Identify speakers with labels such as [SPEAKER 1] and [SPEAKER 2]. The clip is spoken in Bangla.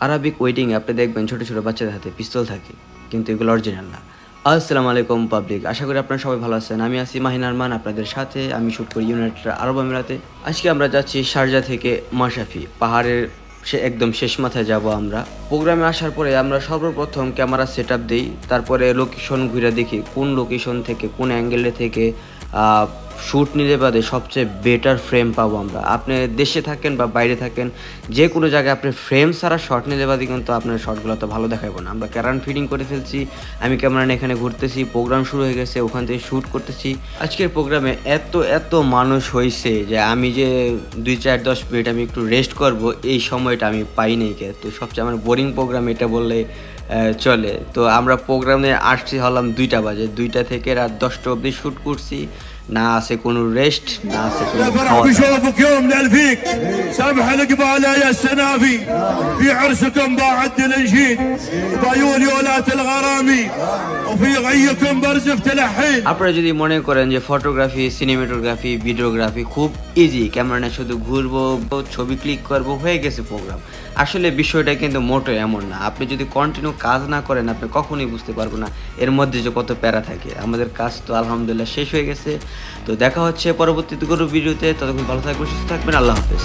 [SPEAKER 1] আরাবিক ওয়েডিংয়ে আপনি দেখবেন ছোটো ছোটো বাচ্চাদের হাতে পিস্তল থাকে, কিন্তু এগুলো অরিজিনাল না। আসসালামু আলাইকুম পাবলিক, আশা করি আপনারা সবাই ভালো আছেন। আমি আছি মাহিন আরমান আপনাদের সাথে। আমি শ্যুট করি ইউনাইটেড আরব আমিরাতে। আজকে আমরা যাচ্ছি শারজা থেকে মাশরাফি পাহাড়ের একদম শেষ মাথায় যাব আমরা। প্রোগ্রামে আসার পরে আমরা সর্বপ্রথম ক্যামেরা সেট আপ দিই, তারপরে লোকেশন ঘুরে দেখি কোন লোকেশন থেকে কোন অ্যাঙ্গেলে থেকে শ্যুট নিলে বাদে সবচেয়ে বেটার ফ্রেম পাবো আমরা। আপনি দেশে থাকেন বা বাইরে থাকেন, যে কোনো জায়গায় আপনি ফ্রেম ছাড়া শট নিলে বাদে কিন্তু আপনার শটগুলো তো ভালো দেখাবো না। আমরা ক্যারান ফিডিং করে ফেলছি, আমি ক্যামেরা নিয়ে এখানে ঘুরতেছি, প্রোগ্রাম শুরু হয়ে গেছে, ওখান থেকে শ্যুট করতেছি। আজকের প্রোগ্রামে এত মানুষ হয়েছে যে আমি যে 2-4-10 মিনিট আমি একটু রেস্ট করব, এই সময়টা আমি পাই নাই। তো সবচেয়ে আমার বোরিং প্রোগ্রাম এটা বললে চলে। তো আমরা প্রোগ্রামে আসছি হলাম 2টা বাজে, 2টা থেকে রাত 10টা অবধি শ্যুট করছি। না আছে কোনো রেস্ট, না আছে কোনো
[SPEAKER 2] فرح
[SPEAKER 1] খাওয়া দাওয়া।
[SPEAKER 2] بشوفك يوم للفيك سبح القبالة يا السنافي في عرسكم باعد الانشيد بعيون يولات الغرامي وفي غيكم برزف تلحين।
[SPEAKER 1] আপনারা যদি মনে করেন যে ফটোগ্রাফি, সিনেমাটোগ্রাফি, ভিডিওগ্রাফি খুব ইজি, ক্যামেরা নিয়ে শুধু ঘুরবো, ছবি ক্লিক করবো, হয়ে গেছে প্রোগ্রাম, আসলে বিষয়টা কিন্তু মোটো এমন না। আপনি যদি কন্টিনিউ কাজ না করেন আপনি কখনোই বুঝতে পারবেন না এর মধ্যে যে কত প্যারা থাকে। আমাদের কাজ তো আলহামদুলিল্লাহ শেষ হয়ে গেছে। তো দেখা হচ্ছে পরবর্তীতে কোনো ভিডিওতে। ততক্ষণ ভালো থাকবেন, সুস্থ থাকবেন, আল্লাহ হাফেজ।